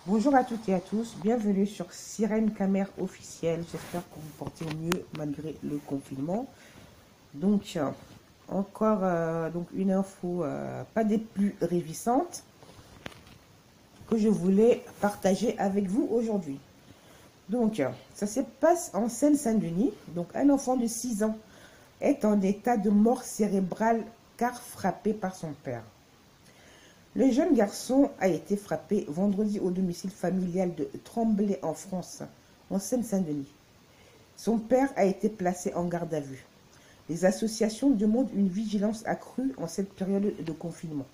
Bonjour à toutes et à tous, bienvenue sur Sirène Camère officielle. J'espère que vous portez au mieux malgré le confinement. Donc, encore une info pas des plus révisantes que je voulais partager avec vous aujourd'hui. Donc, ça se passe en Seine-Saint-Denis. Donc, un enfant de 6 ans est en état de mort cérébrale car frappé par son père. Le jeune garçon a été frappé vendredi au domicile familial de Tremblay en France, en Seine-Saint-Denis. Son père a été placé en garde à vue. Les associations demandent une vigilance accrue en cette période de confinement.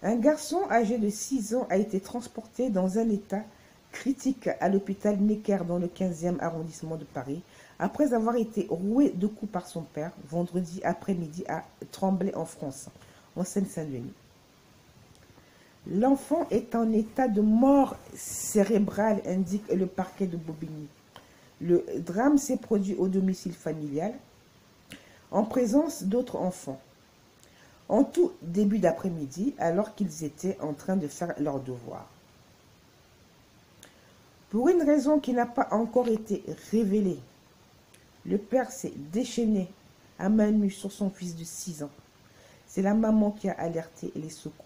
Un garçon âgé de 6 ans a été transporté dans un état critique à l'hôpital Necker dans le 15e arrondissement de Paris, après avoir été roué de coups par son père vendredi après-midi à Tremblay en France, en Seine-Saint-Denis. L'enfant est en état de mort cérébrale, indique le parquet de Bobigny. Le drame s'est produit au domicile familial, en présence d'autres enfants. En tout début d'après-midi, alors qu'ils étaient en train de faire leurs devoirs. Pour une raison qui n'a pas encore été révélée, le père s'est déchaîné à main nue sur son fils de 6 ans. C'est la maman qui a alerté les secours.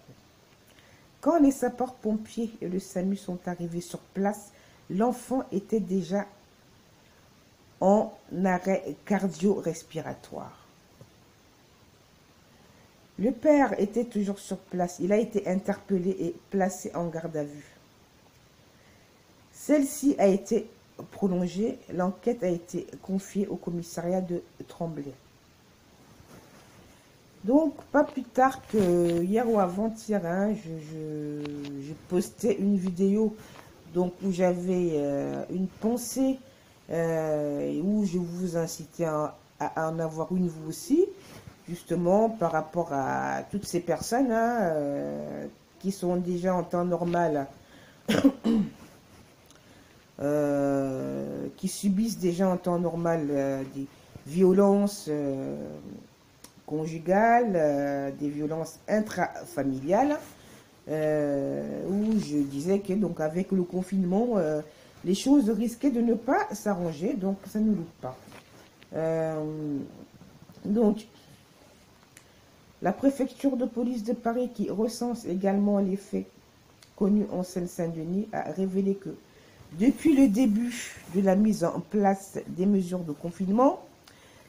Quand les sapeurs-pompiers et le SAMU sont arrivés sur place, l'enfant était déjà en arrêt cardio-respiratoire. Le père était toujours sur place. Il a été interpellé et placé en garde à vue. Celle-ci a été prolongée. L'enquête a été confiée au commissariat de Tremblay. Donc, pas plus tard que hier ou avant-hier, je postais une vidéo donc, où j'avais une pensée, où je vous incitais à en avoir une vous aussi, justement par rapport à toutes ces personnes qui sont déjà en temps normal, qui subissent déjà en temps normal des violences conjugales, des violences intrafamiliales, où je disais que donc avec le confinement, les choses risquaient de ne pas s'arranger, donc ça ne loupe pas. Donc, la préfecture de police de Paris, qui recense également les faits connus en Seine-Saint-Denis, a révélé que depuis le début de la mise en place des mesures de confinement,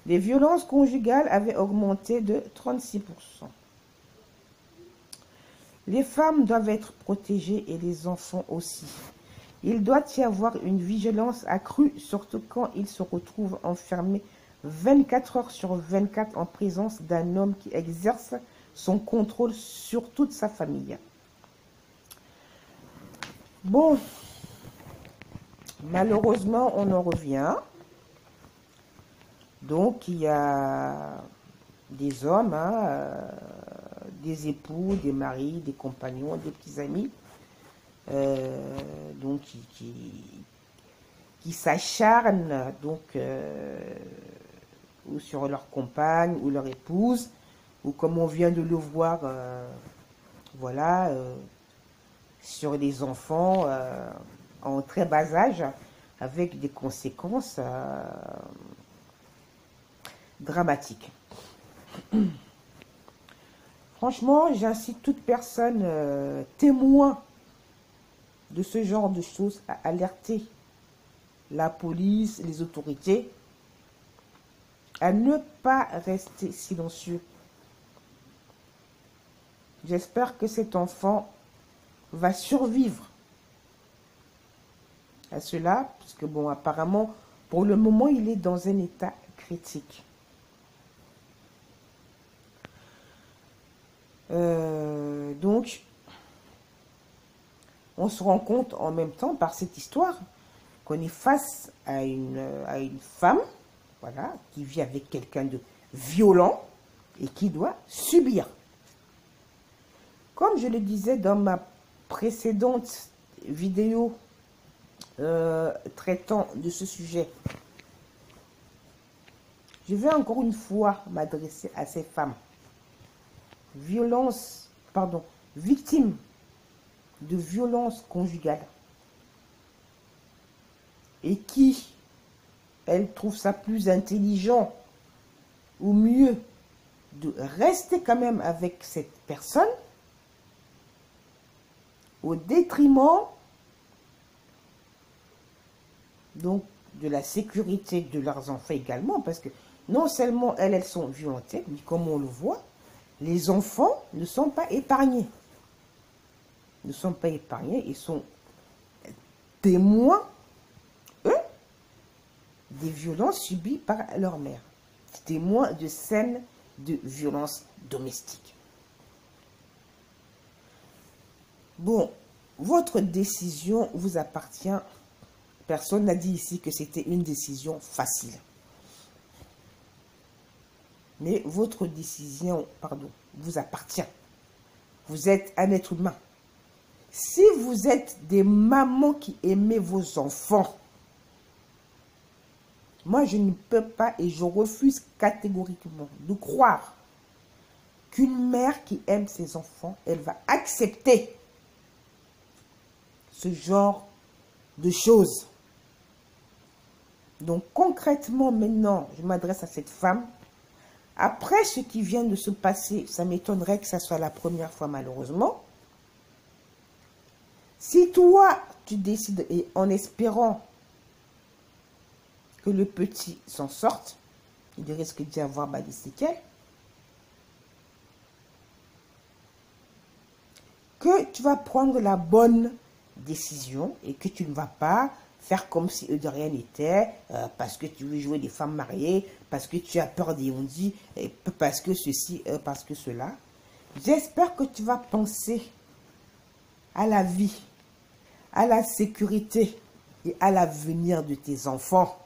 les violences conjugales avaient augmenté de 36%. Les femmes doivent être protégées et les enfants aussi. Il doit y avoir une vigilance accrue, surtout quand ils se retrouvent enfermés 24 heures sur 24 en présence d'un homme qui exerce son contrôle sur toute sa famille. Bon, malheureusement, on en revient. Donc, il y a des hommes, des époux, des maris, des compagnons, des petits amis, donc qui s'acharnent donc ou sur leur compagne ou leur épouse, ou comme on vient de le voir, voilà, sur les enfants en très bas âge, avec des conséquences dramatiques. Franchement, j'incite toute personne témoin de ce genre de choses à alerter la police, les autorités, à ne pas rester silencieux. J'espère que cet enfant va survivre à cela, puisque bon, apparemment, pour le moment, il est dans un état critique. Donc, on se rend compte en même temps par cette histoire qu'on est face à une femme, voilà, qui vit avec quelqu'un de violent et qui doit subir. Comme je le disais dans ma précédente vidéo traitant de ce sujet, je vais encore une fois m'adresser à ces femmes. Victimes de violence conjugale et qui, elle trouve ça plus intelligent ou mieux de rester quand même avec cette personne au détriment donc de la sécurité de leurs enfants également, parce que non seulement elles sont violentées, mais comme on le voit, les enfants ne sont pas épargnés. Ne sont pas épargnés, ils sont témoins, eux, des violences subies par leur mère. Témoins de scènes de violence domestique. Bon, votre décision vous appartient. Personne n'a dit ici que c'était une décision facile. Mais votre décision, pardon, vous appartient. Vous êtes un être humain. Si vous êtes des mamans qui aimez vos enfants, moi je ne peux pas et je refuse catégoriquement de croire qu'une mère qui aime ses enfants, elle va accepter ce genre de choses. Donc concrètement maintenant, je m'adresse à cette femme. Après ce qui vient de se passer, ça m'étonnerait que ça soit la première fois malheureusement. Si toi, tu décides, et en espérant que le petit s'en sorte, il risque d'y avoir des séquelles, que tu vas prendre la bonne décision et que tu ne vas pas faire comme si de rien n'était, parce que tu veux jouer des femmes mariées, parce que tu as peur des on-dit, parce que ceci, parce que cela. J'espère que tu vas penser à la vie, à la sécurité et à l'avenir de tes enfants.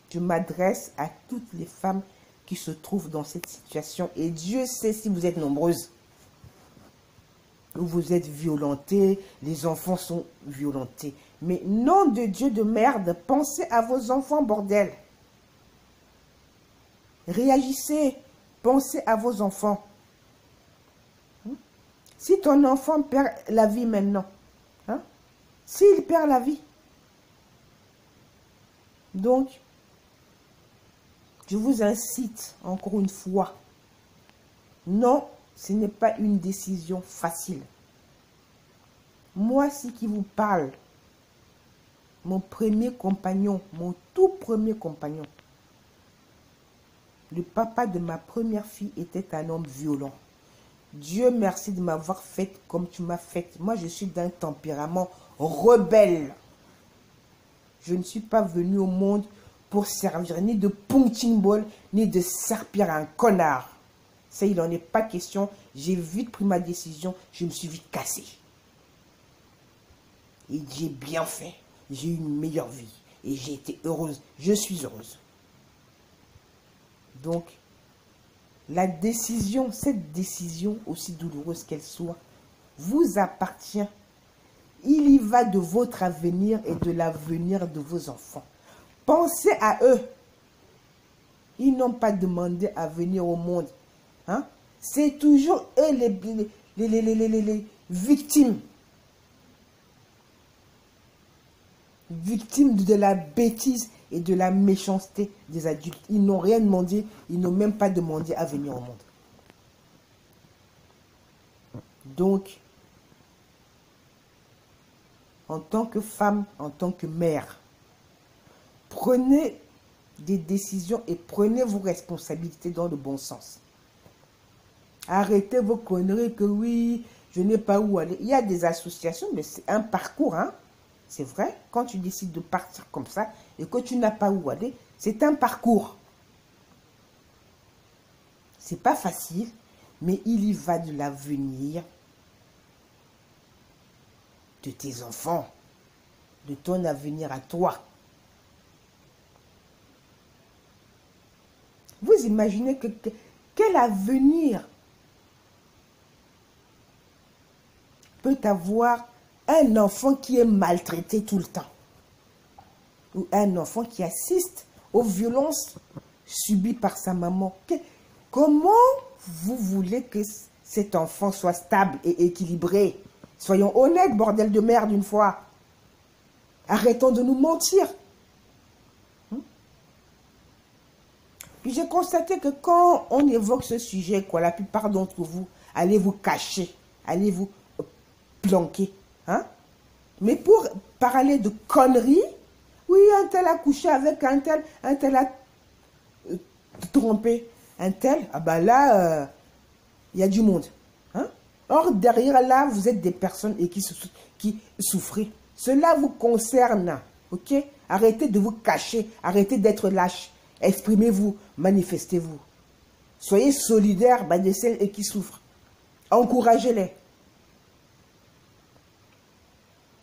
Je m'adresse à toutes les femmes qui se trouvent dans cette situation. Et Dieu sait si vous êtes nombreuses. Vous êtes violentées, les enfants sont violentés. Mais nom de Dieu de merde, pensez à vos enfants, bordel. Réagissez, pensez à vos enfants. Si ton enfant perd la vie maintenant, s'il perd la vie, donc, je vous incite encore une fois, non, ce n'est pas une décision facile. Moi, si qui vous parle, mon premier compagnon, mon tout premier compagnon, le papa de ma première fille était un homme violent. Dieu merci de m'avoir faite comme tu m'as faite. Moi, je suis d'un tempérament rebelle. Je ne suis pas venue au monde pour servir ni de punching ball, ni de servir à un connard. Ça, il n'en est pas question. J'ai vite pris ma décision. Je me suis vite cassée. Et j'ai bien fait. J'ai eu une meilleure vie. Et j'ai été heureuse. Je suis heureuse. Donc, la décision, cette décision, aussi douloureuse qu'elle soit, vous appartient. Il y va de votre avenir et de l'avenir de vos enfants. Pensez à eux. Ils n'ont pas demandé à venir au monde. C'est toujours eux les victimes. Victimes de la bêtise et de la méchanceté des adultes. Ils n'ont rien demandé, ils n'ont même pas demandé à venir au monde. Donc, en tant que femme, en tant que mère, prenez des décisions et prenez vos responsabilités dans le bon sens. Arrêtez vos conneries que oui, je n'ai pas où aller. Il y a des associations, mais c'est un parcours, C'est vrai, quand tu décides de partir comme ça et que tu n'as pas où aller, c'est un parcours. C'est pas facile, mais il y va de l'avenir de tes enfants, de ton avenir à toi. Vous imaginez quel avenir peut avoir un enfant qui est maltraité tout le temps, ou un enfant qui assiste aux violences subies par sa maman. Comment vous voulez que cet enfant soit stable et équilibré. Soyons honnêtes, bordel de merde, une fois. Arrêtons de nous mentir. Puis j'ai constaté que quand on évoque ce sujet, quoi, la plupart d'entre vous, allez vous cacher, allez vous planquer. Hein? Mais pour parler de conneries, oui, un tel a couché avec un tel a trompé un tel, ah bah là, il y a du monde. Hein? Or, derrière là, vous êtes des personnes et qui souffrent. Cela vous concerne, ok? Arrêtez de vous cacher, arrêtez d'être lâche. Exprimez-vous, manifestez-vous. Soyez solidaires de celles qui souffrent. Encouragez-les.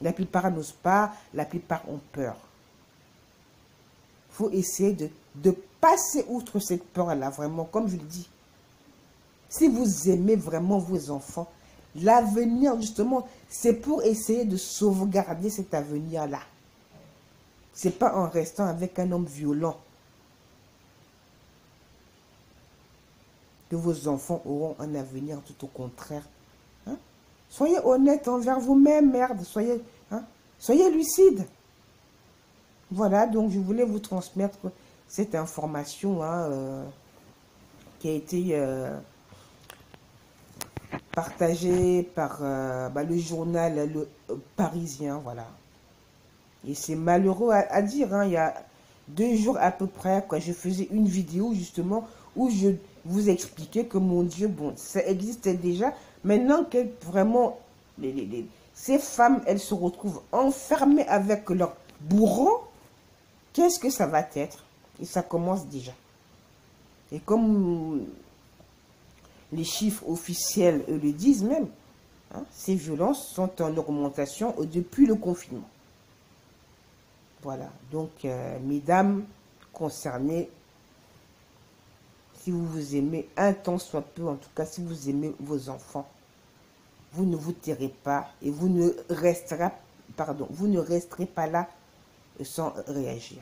La plupart n'osent pas, la plupart ont peur. Il faut essayer de passer outre cette peur-là, vraiment, comme je le dis. Si vous aimez vraiment vos enfants, l'avenir, justement, c'est pour essayer de sauvegarder cet avenir-là. Ce n'est pas en restant avec un homme violent que vos enfants auront un avenir, tout au contraire. Hein? Soyez honnête envers vous-même, merde. Soyez lucide. Voilà, donc je voulais vous transmettre cette information qui a été partagée par le journal Le Parisien. Voilà. Et c'est malheureux à dire. Hein, il y a 2 jours à peu près, je faisais une vidéo justement où je vous expliquais que, mon Dieu, bon, ça existait déjà. Maintenant que vraiment, ces femmes, elles se retrouvent enfermées avec leur bourreau, qu'est-ce que ça va être? Et ça commence déjà. Et comme les chiffres officiels le disent même, hein, ces violences sont en augmentation depuis le confinement. Voilà, donc mesdames concernées, si vous vous aimez un tant soit peu, en tout cas si vous aimez vos enfants, vous ne vous tairez pas et vous ne resterez pas là sans réagir.